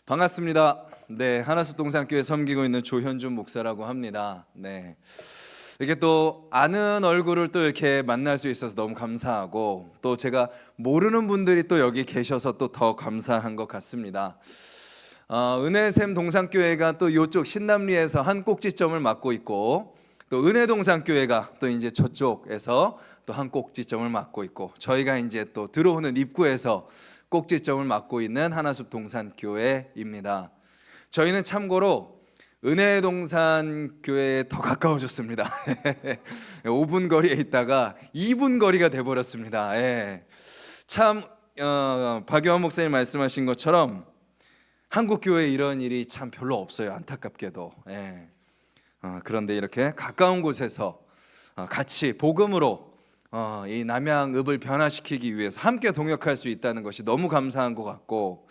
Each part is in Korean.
반갑습니다. 네, 하나숲 동산교회 섬기고 있는 조현준 목사라고 합니다. 네, 이렇게 또 아는 얼굴을 또 이렇게 만날 수 있어서 너무 감사하고, 또 제가 모르는 분들이 또 여기 계셔서 또 더 감사한 것 같습니다. 은혜샘 동산교회가 또 이쪽 신남리에서 한 꼭지점을 맡고 있고, 또 은혜동산교회가 또 이제 저쪽에서 또 한 꼭지점을 맡고 있고, 저희가 이제 또 들어오는 입구에서 꼭지점을 맡고 있는 하나숲 동산교회입니다. 저희는 참고로 은혜동산교회에 더 가까워졌습니다. 5분 거리에 있다가 2분 거리가 돼버렸습니다. 참 박유환 목사님 말씀하신 것처럼 한국교회에 이런 일이 참 별로 없어요. 안타깝게도. 그런데 이렇게 가까운 곳에서 같이 복음으로 이 남양읍을 변화시키기 위해서 함께 동역할 수 있다는 것이 너무 감사한 것 같고,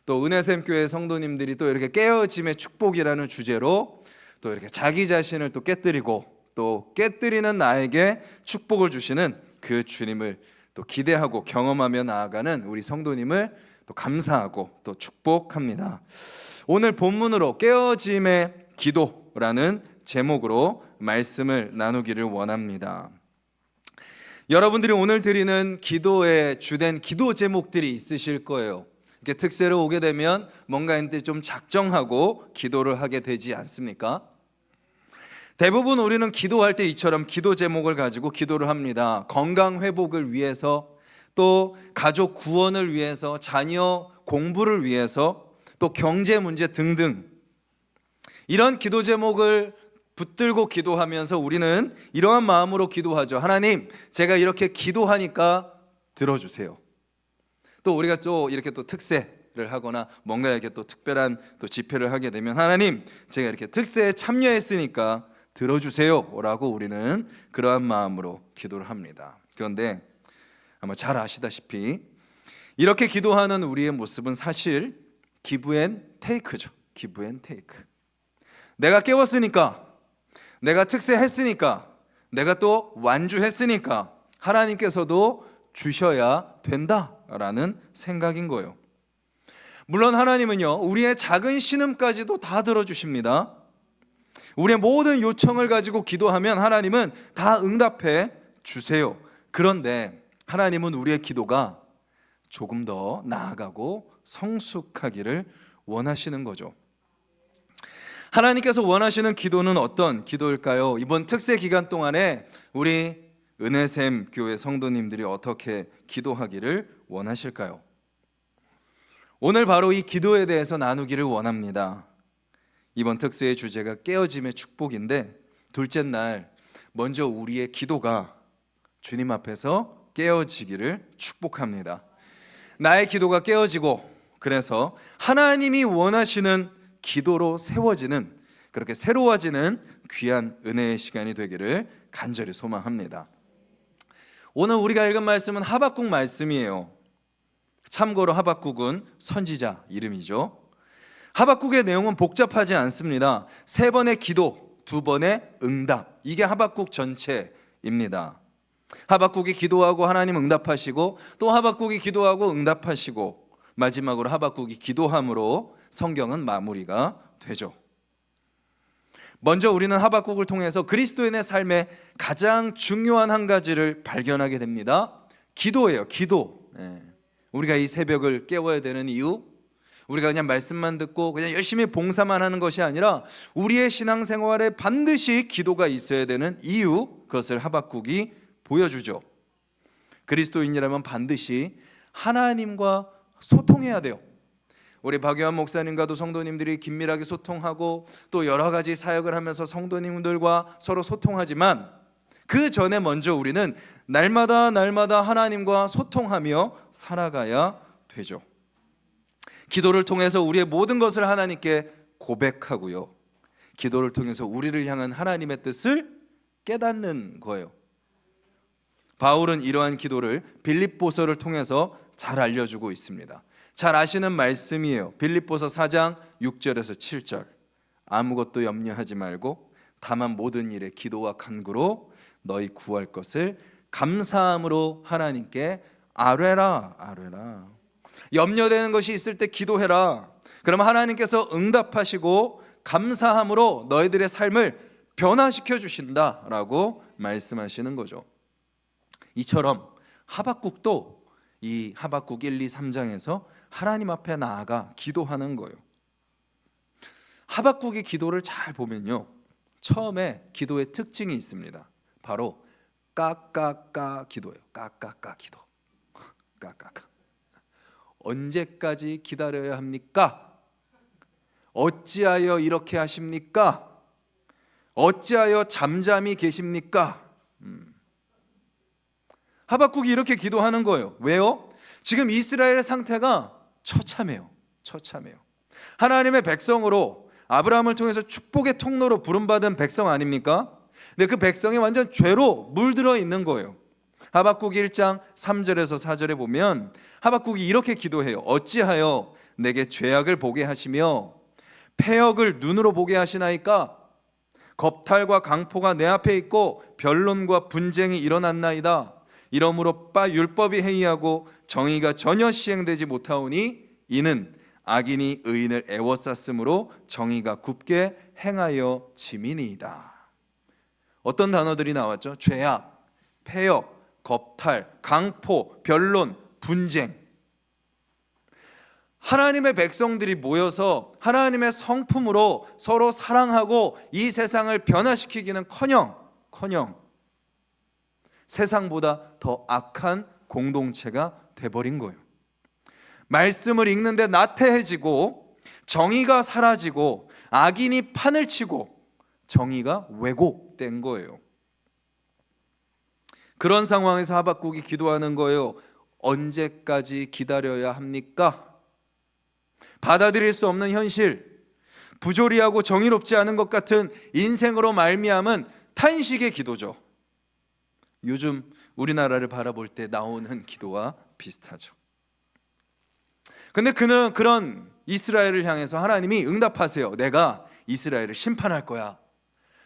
또 은혜샘 교회 성도님들이 또 이렇게 깨어짐의 축복이라는 주제로 또 이렇게 자기 자신을 또 깨뜨리고 또 깨뜨리는 나에게 축복을 주시는 그 주님을 또 기대하고 경험하며 나아가는 우리 성도님을 또 감사하고 또 축복합니다. 오늘 본문으로 깨어짐의 기도라는 제목으로 말씀을 나누기를 원합니다. 여러분들이 오늘 드리는 기도의 주된 기도 제목들이 있으실 거예요. 이렇게 특세를 오게 되면 뭔가 이제 좀 작정하고 기도를 하게 되지 않습니까? 대부분 우리는 기도할 때 이처럼 기도 제목을 가지고 기도를 합니다. 건강 회복을 위해서, 또 가족 구원을 위해서, 자녀 공부를 위해서, 또 경제 문제 등등, 이런 기도 제목을 붙들고 기도하면서 우리는 이러한 마음으로 기도하죠. 하나님, 제가 이렇게 기도하니까 들어주세요. 또 우리가 또 이렇게 또 특세를 하거나 뭔가 이렇게 또 특별한 또 집회를 하게 되면, 하나님, 제가 이렇게 특세에 참여했으니까 들어주세요라고 우리는 그러한 마음으로 기도를 합니다. 그런데 아마 잘 아시다시피 이렇게 기도하는 우리의 모습은 사실 give and take죠. give and take. 내가 깨웠으니까, 내가 특세했으니까, 내가 또 완주했으니까 하나님께서도 주셔야 된다라는 생각인 거예요. 물론 하나님은요, 우리의 작은 신음까지도 다 들어주십니다. 우리의 모든 요청을 가지고 기도하면 하나님은 다 응답해 주세요. 그런데 하나님은 우리의 기도가 조금 더 나아가고 성숙하기를 원하시는 거죠. 하나님께서 원하시는 기도는 어떤 기도일까요? 이번 특세 기간 동안에 우리 은혜샘 교회 성도님들이 어떻게 기도하기를 원하실까요? 오늘 바로 이 기도에 대해서 나누기를 원합니다. 이번 특세의 주제가 깨어짐의 축복인데, 둘째 날 먼저 우리의 기도가 주님 앞에서 깨어지기를 축복합니다. 나의 기도가 깨어지고, 그래서 하나님이 원하시는 기도로 세워지는, 그렇게 새로워지는 귀한 은혜의 시간이 되기를 간절히 소망합니다. 오늘 우리가 읽은 말씀은 하박국 말씀이에요. 참고로 하박국은 선지자 이름이죠. 하박국의 내용은 복잡하지 않습니다. 3번의 기도, 2번의 응답, 이게 하박국 전체입니다. 하박국이 기도하고 하나님 응답하시고, 또 하박국이 기도하고 응답하시고, 마지막으로 하박국이 기도함으로 성경은 마무리가 되죠. 먼저 우리는 하박국을 통해서 그리스도인의 삶의 가장 중요한 한 가지를 발견하게 됩니다. 기도예요. 기도. 우리가 이 새벽을 깨워야 되는 이유, 우리가 그냥 말씀만 듣고 그냥 열심히 봉사만 하는 것이 아니라 우리의 신앙생활에 반드시 기도가 있어야 되는 이유, 그것을 하박국이 보여주죠. 그리스도인이라면 반드시 하나님과 소통해야 돼요. 우리 박유환 목사님과도 성도님들이 긴밀하게 소통하고 또 여러 가지 사역을 하면서 성도님들과 서로 소통하지만, 그 전에 먼저 우리는 날마다 하나님과 소통하며 살아가야 되죠. 기도를 통해서 우리의 모든 것을 하나님께 고백하고요, 기도를 통해서 우리를 향한 하나님의 뜻을 깨닫는 거예요. 바울은 이러한 기도를 빌립보서를 통해서 잘 알려주고 있습니다. 잘 아시는 말씀이에요. 빌립보서 4장 6절에서 7절. 아무것도 염려하지 말고 다만 모든 일에 기도와 간구로 너희 구할 것을 감사함으로 하나님께 아뢰라. 염려되는 것이 있을 때 기도해라. 그러면 하나님께서 응답하시고 감사함으로 너희들의 삶을 변화시켜 주신다라고 말씀하시는 거죠. 이처럼 하박국도 이 하박국 1, 2, 3장에서 하나님 앞에 나아가 기도하는 거예요. 하박국의 기도를 잘 보면요, 처음에 기도의 특징이 있습니다. 바로 까까까 기도예요. 까까까 기도. 까까까. 언제까지 기다려야 합니까? 어찌하여 이렇게 하십니까? 어찌하여 잠잠히 계십니까? 하박국이 이렇게 기도하는 거예요. 왜요? 지금 이스라엘의 상태가 처참해요. 처참해요. 하나님의 백성으로 아브라함을 통해서 축복의 통로로 부름받은 백성 아닙니까? 근데 그 백성이 완전 죄로 물들어 있는 거예요. 하박국 1장 3절에서 4절에 보면 하박국이 이렇게 기도해요. 어찌하여 내게 죄악을 보게 하시며 패역을 눈으로 보게 하시나이까? 겁탈과 강포가 내 앞에 있고 변론과 분쟁이 일어났나이다. 이러므로 율법이 해이하고 정의가 전혀 시행되지 못하오니 이는 악인이 의인을 애워쌌으므로 정의가 굽게 행하여 짐이니이다. 어떤 단어들이 나왔죠? 죄악, 패역, 겁탈, 강포, 변론, 분쟁. 하나님의 백성들이 모여서 하나님의 성품으로 서로 사랑하고 이 세상을 변화시키기는커녕 세상보다 더 악한 공동체가 돼버린 거예요. 말씀을 읽는데 나태해지고 정의가 사라지고 악인이 판을 치고 정의가 왜곡된 거예요. 그런 상황에서 하박국이 기도하는 거예요. 언제까지 기다려야 합니까? 받아들일 수 없는 현실, 부조리하고 정의롭지 않은 것 같은 인생으로 말미암은 탄식의 기도죠. 요즘 우리나라를 바라볼 때 나오는 기도와 비슷하죠. 근데 그는 그런 이스라엘을 향해서 하나님이 응답하세요. 내가 이스라엘을 심판할 거야.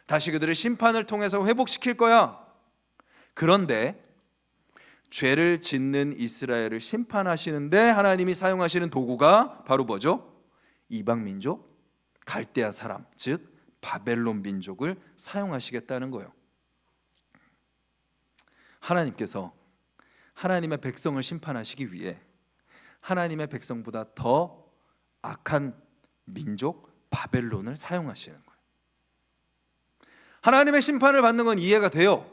다시 그들을 심판을 통해서 회복시킬 거야. 그런데 죄를 짓는 이스라엘을 심판하시는데 하나님이 사용하시는 도구가 바로 뭐죠? 이방 민족, 갈대아 사람, 즉 바벨론 민족을 사용하시겠다는 거예요. 하나님께서 하나님의 백성을 심판하시기 위해 하나님의 백성보다 더 악한 민족 바벨론을 사용하시는 거예요. 하나님의 심판을 받는 건 이해가 돼요.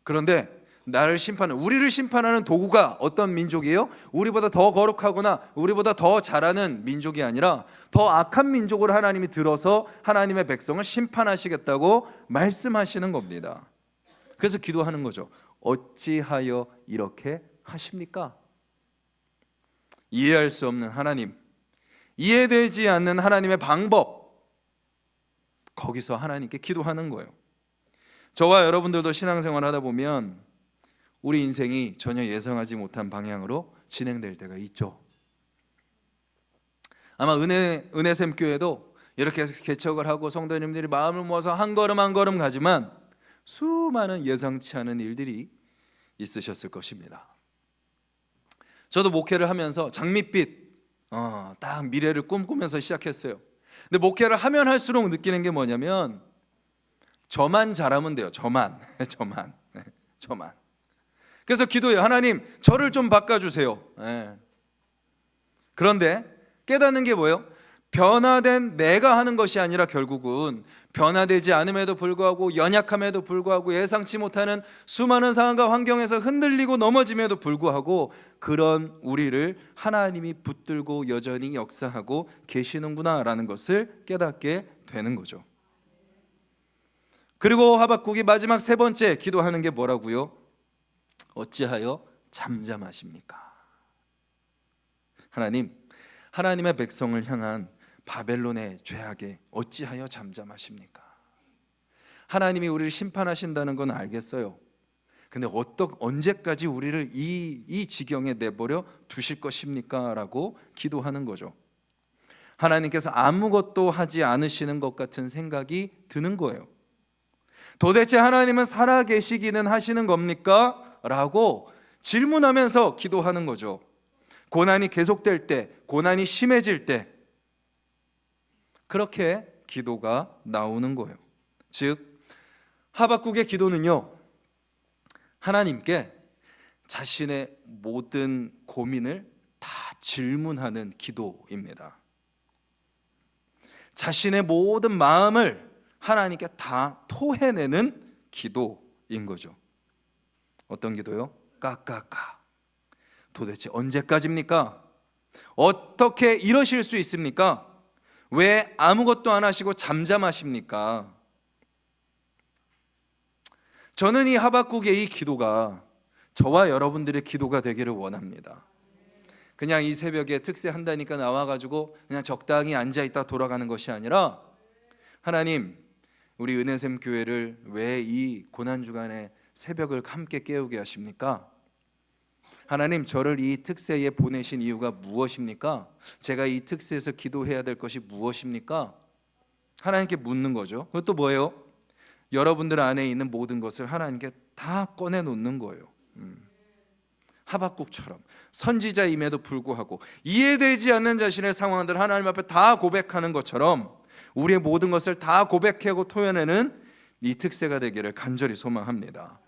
그런데 우리를 심판하는 도구가 어떤 민족이에요? 우리보다 더 거룩하거나 우리보다 더 잘하는 민족이 아니라 더 악한 민족을 하나님이 들어서 하나님의 백성을 심판하시겠다고 말씀하시는 겁니다. 그래서 기도하는 거죠. 어찌하여 이렇게 하십니까? 이해할 수 없는 하나님, 이해되지 않는 하나님의 방법, 거기서 하나님께 기도하는 거예요. 저와 여러분들도 신앙생활 하다 보면 우리 인생이 전혀 예상하지 못한 방향으로 진행될 때가 있죠. 아마 은혜샘 교회도 이렇게 개척을 하고 성도님들이 마음을 모아서 한 걸음 한 걸음 가지만 수많은 예상치 않은 일들이 있으셨을 것입니다. 저도 목회를 하면서 장밋빛 딱 미래를 꿈꾸면서 시작했어요. 근데 목회를 하면 할수록 느끼는 게 뭐냐면 저만 잘하면 돼요. 저만. 그래서 기도해요. 하나님, 저를 좀 바꿔주세요. 그런데 깨닫는 게 뭐예요? 변화된 내가 하는 것이 아니라 결국은 변화되지 않음에도 불구하고 연약함에도 불구하고 예상치 못하는 수많은 상황과 환경에서 흔들리고 넘어짐에도 불구하고 그런 우리를 하나님이 붙들고 여전히 역사하고 계시는구나라는 것을 깨닫게 되는 거죠. 그리고 하박국이 마지막 세 번째 기도하는 게 뭐라고요? 어찌하여 잠잠하십니까? 하나님, 하나님의 백성을 향한 바벨론의 죄악에 어찌하여 잠잠하십니까? 하나님이 우리를 심판하신다는 건 알겠어요. 근데 언제까지 우리를 이 지경에 내버려 두실 것입니까? 라고 기도하는 거죠. 하나님께서 아무것도 하지 않으시는 것 같은 생각이 드는 거예요. 도대체 하나님은 살아계시기는 하시는 겁니까? 라고 질문하면서 기도하는 거죠. 고난이 계속될 때, 고난이 심해질 때 그렇게 기도가 나오는 거예요. 즉 하박국의 기도는요, 하나님께 자신의 모든 고민을 다 질문하는 기도입니다. 자신의 모든 마음을 하나님께 다 토해내는 기도인 거죠. 어떤 기도요? 까까까. 도대체 언제까지입니까? 어떻게 이러실 수 있습니까? 왜 아무것도 안 하시고 잠잠하십니까? 저는 이 하박국의 이 기도가 저와 여러분들의 기도가 되기를 원합니다. 그냥 이 새벽에 특세 한다니까 나와가지고 그냥 적당히 앉아있다 돌아가는 것이 아니라, 하나님, 우리 은혜샘 교회를 왜 이 고난주간에 새벽을 함께 깨우게 하십니까? 하나님, 저를 이 특세에 보내신 이유가 무엇입니까? 제가 이 특세에서 기도해야 될 것이 무엇입니까? 하나님께 묻는 거죠. 그것도 뭐예요? 여러분들 안에 있는 모든 것을 하나님께 다 꺼내놓는 거예요. 하박국처럼 선지자임에도 불구하고 이해되지 않는 자신의 상황들 하나님 앞에 다 고백하는 것처럼 우리의 모든 것을 다 고백하고 토해내는 이 특세가 되기를 간절히 소망합니다.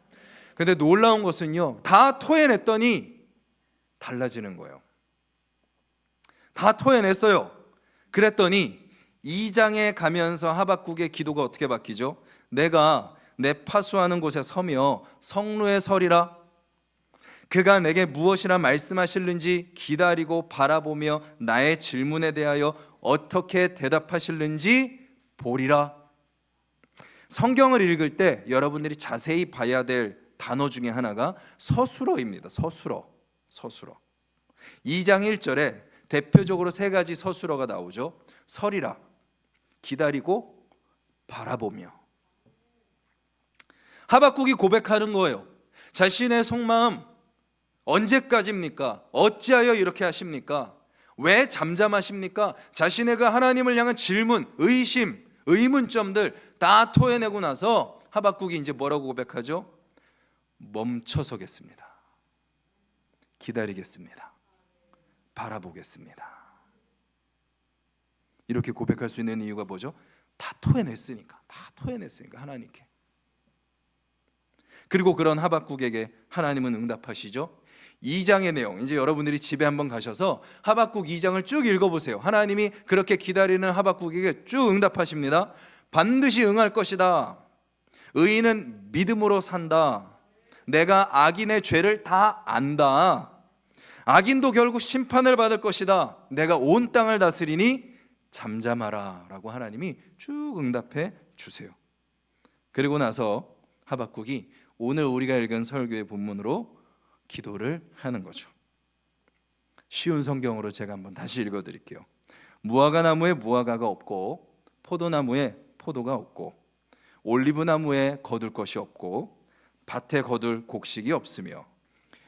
근데 놀라운 것은요, 다 토해냈더니 달라지는 거예요. 다 토해냈어요. 그랬더니 2장에 가면서 하박국의 기도가 어떻게 바뀌죠? 내가 내 파수하는 곳에 서며 성루에 서리라. 그가 내게 무엇이나 말씀하실는지 기다리고 바라보며 나의 질문에 대하여 어떻게 대답하실는지 보리라. 성경을 읽을 때 여러분들이 자세히 봐야 될 단어 중에 하나가 서술어입니다. 서술어. 2장 1절에 대표적으로 세 가지 서술어가 나오죠. 서리라, 기다리고, 바라보며. 하박국이 고백하는 거예요. 자신의 속마음, 언제까지입니까? 어찌하여 이렇게 하십니까? 왜 잠잠하십니까? 자신의 그 하나님을 향한 질문, 의심, 의문점들 다 토해내고 나서 하박국이 이제 뭐라고 고백하죠? 멈춰서겠습니다. 기다리겠습니다. 바라보겠습니다. 이렇게 고백할 수 있는 이유가 뭐죠? 다 토해냈으니까 하나님께. 그리고 그런 하박국에게 하나님은 응답하시죠. 2장의 내용, 이제 여러분들이 집에 한번 가셔서 하박국 2장을 쭉 읽어보세요. 하나님이 그렇게 기다리는 하박국에게 쭉 응답하십니다. 반드시 응할 것이다. 의인은 믿음으로 산다. 내가 악인의 죄를 다 안다. 악인도 결국 심판을 받을 것이다. 내가 온 땅을 다스리니 잠잠하라 라고 하나님이 쭉 응답해 주세요. 그리고 나서 하박국이 오늘 우리가 읽은 설교의 본문으로 기도를 하는 거죠. 쉬운 성경으로 제가 한번 다시 읽어드릴게요. 무화과 나무에 무화과가 없고 포도나무에 포도가 없고 올리브나무에 거둘 것이 없고 밭에 거둘 곡식이 없으며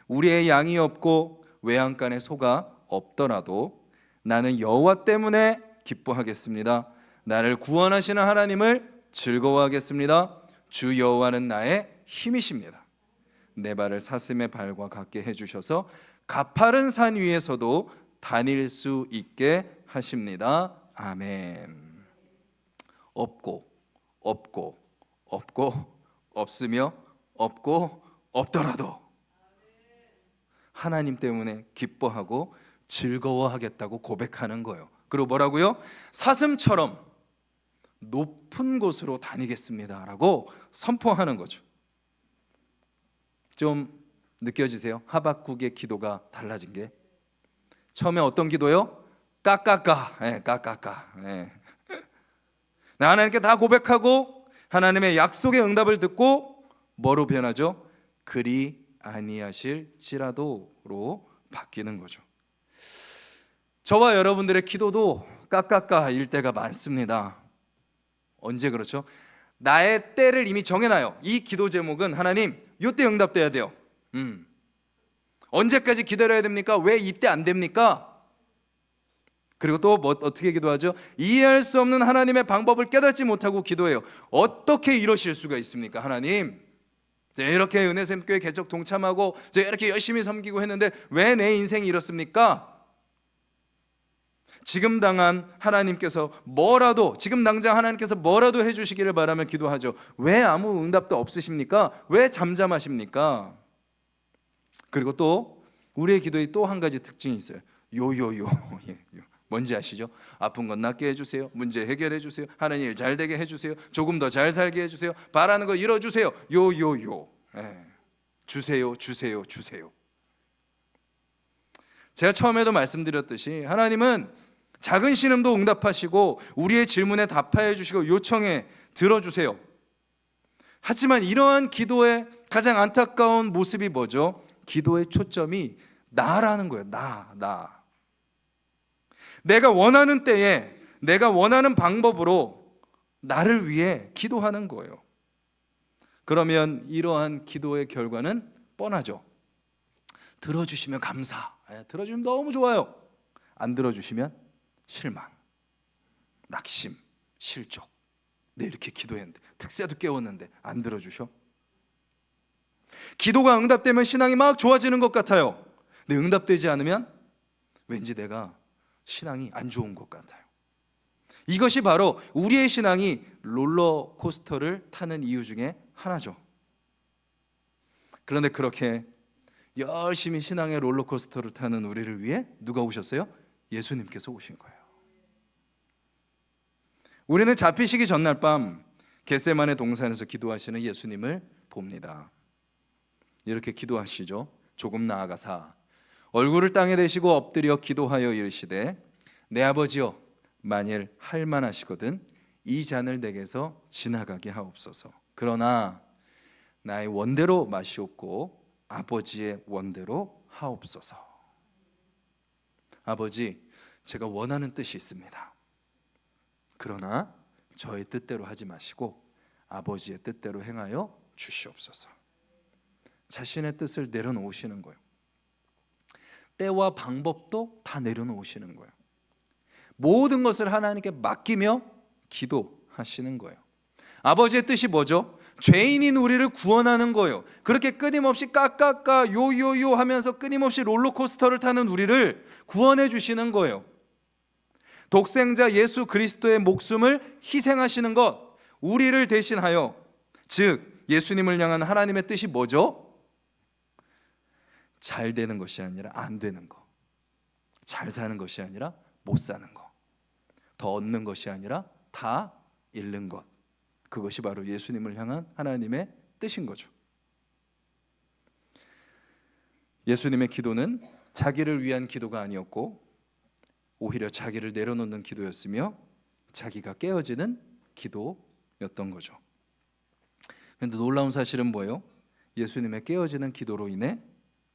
우리의 양이 없고 외양간에 소가 없더라도 나는 여호와 때문에 기뻐하겠습니다. 나를 구원하시는 하나님을 즐거워하겠습니다. 주 여호와는 나의 힘이십니다. 내 발을 사슴의 발과 같게 해주셔서 가파른 산 위에서도 다닐 수 있게 하십니다. 아멘. 없고 없으며 없고 없더라도 하나님 때문에 기뻐하고 즐거워하겠다고 고백하는 거예요. 그리고 뭐라고요? 사슴처럼 높은 곳으로 다니겠습니다 라고 선포하는 거죠. 좀 느껴지세요? 하박국의 기도가 달라진 게. 처음에 어떤 기도요? 까까까. 하나님께 다 고백하고 하나님의 약속의 응답을 듣고 뭐로 변하죠? 그리 아니하실지라도로 바뀌는 거죠. 저와 여러분들의 기도도 까까까일 때가 많습니다. 언제 그렇죠? 나의 때를 이미 정해놔요. 이 기도 제목은 하나님 이때 응답돼야 돼요. 언제까지 기다려야 됩니까? 왜 이때 안 됩니까? 그리고 또 어떻게 기도하죠? 이해할 수 없는 하나님의 방법을 깨닫지 못하고 기도해요. 어떻게 이러실 수가 있습니까? 하나님, 이렇게 은혜샘교회 개척 동참하고 이렇게 열심히 섬기고 했는데 왜 내 인생이 이렇습니까? 지금 당장 하나님께서 뭐라도 해주시기를 바라며 기도하죠. 왜 아무 응답도 없으십니까? 왜 잠잠하십니까? 그리고 또 우리의 기도에 또 한 가지 특징이 있어요. 요요요. 뭔지 아시죠? 아픈 건 낫게 해주세요. 문제 해결해 주세요. 하는 일 잘 되게 해주세요. 조금 더 잘 살게 해주세요. 바라는 거 이뤄주세요. 요요요. 주세요, 주세요, 주세요. 제가 처음에도 말씀드렸듯이 하나님은 작은 신음도 응답하시고 우리의 질문에 답하여 주시고 요청에 들어주세요. 하지만 이러한 기도의 가장 안타까운 모습이 뭐죠? 기도의 초점이 나라는 거예요. 나. 내가 원하는 때에 내가 원하는 방법으로 나를 위해 기도하는 거예요. 그러면 이러한 기도의 결과는 뻔하죠. 들어주시면 감사. 들어주면 너무 좋아요. 안 들어주시면 실망, 낙심, 실족. 네, 이렇게 기도했는데 특세도 깨웠는데 안 들어주셔? 기도가 응답되면 신앙이 막 좋아지는 것 같아요. 근데 응답되지 않으면 왠지 내가 신앙이 안 좋은 것 같아요. 이것이 바로 우리의 신앙이 롤러코스터를 타는 이유 중에 하나죠. 그런데 그렇게 열심히 신앙의 롤러코스터를 타는 우리를 위해 누가 오셨어요? 예수님께서 오신 거예요. 우리는 잡히시기 전날 밤 겟세마네 동산에서 기도하시는 예수님을 봅니다. 이렇게 기도하시죠. 조금 나아가사 얼굴을 땅에 대시고 엎드려 기도하여 이르시되 내 아버지여 만일 할 만하시거든 이 잔을 내게서 지나가게 하옵소서. 그러나 나의 원대로 마시옵고 아버지의 원대로 하옵소서. 아버지, 제가 원하는 뜻이 있습니다. 그러나 저의 뜻대로 하지 마시고 아버지의 뜻대로 행하여 주시옵소서. 자신의 뜻을 내려놓으시는 거예요. 때와 방법도 다 내려놓으시는 거예요. 모든 것을 하나님께 맡기며 기도하시는 거예요. 아버지의 뜻이 뭐죠? 죄인인 우리를 구원하는 거예요. 그렇게 끊임없이 까까까 요요요 하면서 끊임없이 롤러코스터를 타는 우리를 구원해 주시는 거예요. 독생자 예수 그리스도의 목숨을 희생하시는 것, 우리를 대신하여, 즉 예수님을 향한 하나님의 뜻이 뭐죠? 잘 되는 것이 아니라 안 되는 거, 잘 사는 것이 아니라 못 사는 거, 더 얻는 것이 아니라 다 잃는 것, 그것이 바로 예수님을 향한 하나님의 뜻인 거죠. 예수님의 기도는 자기를 위한 기도가 아니었고 오히려 자기를 내려놓는 기도였으며 자기가 깨어지는 기도였던 거죠. 그런데 놀라운 사실은 뭐예요? 예수님의 깨어지는 기도로 인해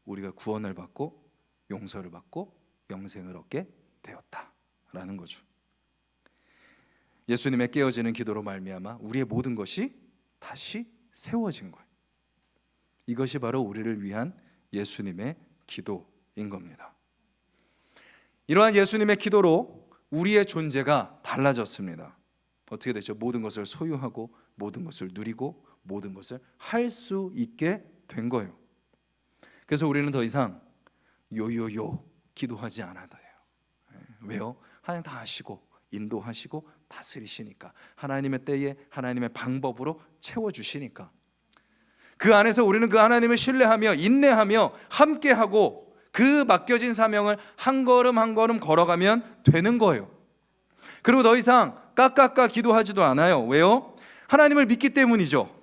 우리가 구원을 받고 용서를 받고 영생을 얻게 되었다라는 거죠. 예수님의 깨어지는 기도로 말미암아 우리의 모든 것이 다시 세워진 거예요. 이것이 바로 우리를 위한 예수님의 기도인 겁니다. 이러한 예수님의 기도로 우리의 존재가 달라졌습니다. 어떻게 되죠? 모든 것을 소유하고 모든 것을 누리고 모든 것을 할 수 있게 된 거예요. 그래서 우리는 더 이상 요요요 기도하지 않아도 돼요. 왜요? 하나님 다 하시고 인도하시고 다스리시니까, 하나님의 때에 하나님의 방법으로 채워주시니까, 그 안에서 우리는 그 하나님을 신뢰하며 인내하며 함께하고 그 맡겨진 사명을 한 걸음 한 걸음 걸어가면 되는 거예요. 그리고 더 이상 까까까 기도하지도 않아요. 왜요? 하나님을 믿기 때문이죠.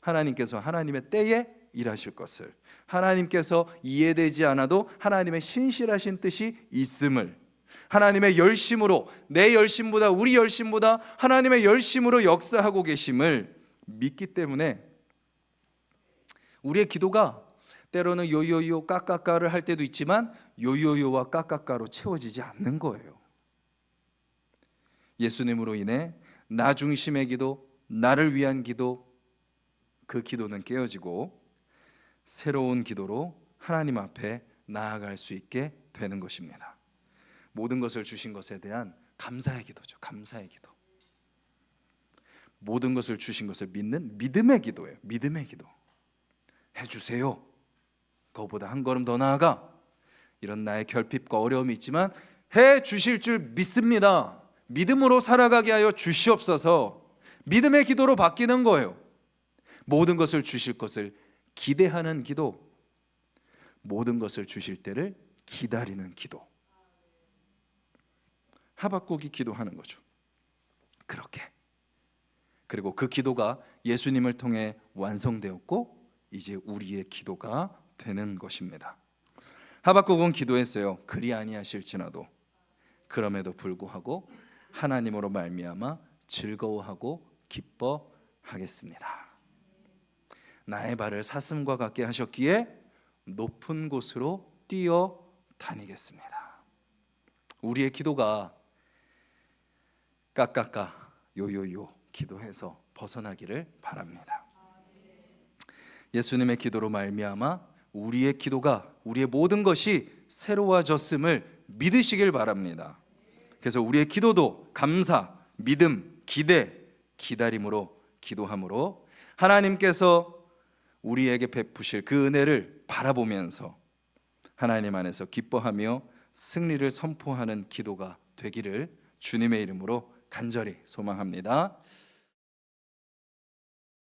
하나님께서 하나님의 때에 일하실 것을, 하나님께서 이해되지 않아도 하나님의 신실하신 뜻이 있음을, 하나님의 열심으로, 내 열심보다 우리 열심보다 하나님의 열심으로 역사하고 계심을 믿기 때문에 우리의 기도가 때로는 요요요 까까까를 할 때도 있지만 요요요와 까까까로 채워지지 않는 거예요. 예수님으로 인해 나 중심의 기도, 나를 위한 기도, 그 기도는 깨어지고 새로운 기도로 하나님 앞에 나아갈 수 있게 되는 것입니다. 모든 것을 주신 것에 대한 감사의 기도죠. 감사의 기도. 모든 것을 주신 것을 믿는 믿음의 기도예요. 믿음의 기도. 해주세요. 그거보다 한 걸음 더 나아가, 이런 나의 결핍과 어려움이 있지만 해 주실 줄 믿습니다. 믿음으로 살아가게 하여 주시옵소서. 믿음의 기도로 바뀌는 거예요. 모든 것을 주실 것을 기대하는 기도, 모든 것을 주실 때를 기다리는 기도. 하박국이 기도하는 거죠. 그렇게. 그리고 그 기도가 예수님을 통해 완성되었고 이제 우리의 기도가 되는 것입니다. 하박국은 기도했어요. 그리 아니하실지라도. 그럼에도 불구하고 하나님으로 말미암아 즐거워하고 기뻐하겠습니다. 나의 발을 사슴과 같게 하셨기에 높은 곳으로 뛰어 다니겠습니다. 우리의 기도가 까까까 요요요 기도해서 벗어나기를 바랍니다. 예수님의 기도로 말미암아 우리의 기도가, 우리의 모든 것이 새로워졌음을 믿으시길 바랍니다. 그래서 우리의 기도도 감사, 믿음, 기대, 기다림으로 기도함으로 하나님께서 우리에게 베푸실 그 은혜를 바라보면서 하나님 안에서 기뻐하며 승리를 선포하는 기도가 되기를 주님의 이름으로 간절히 소망합니다.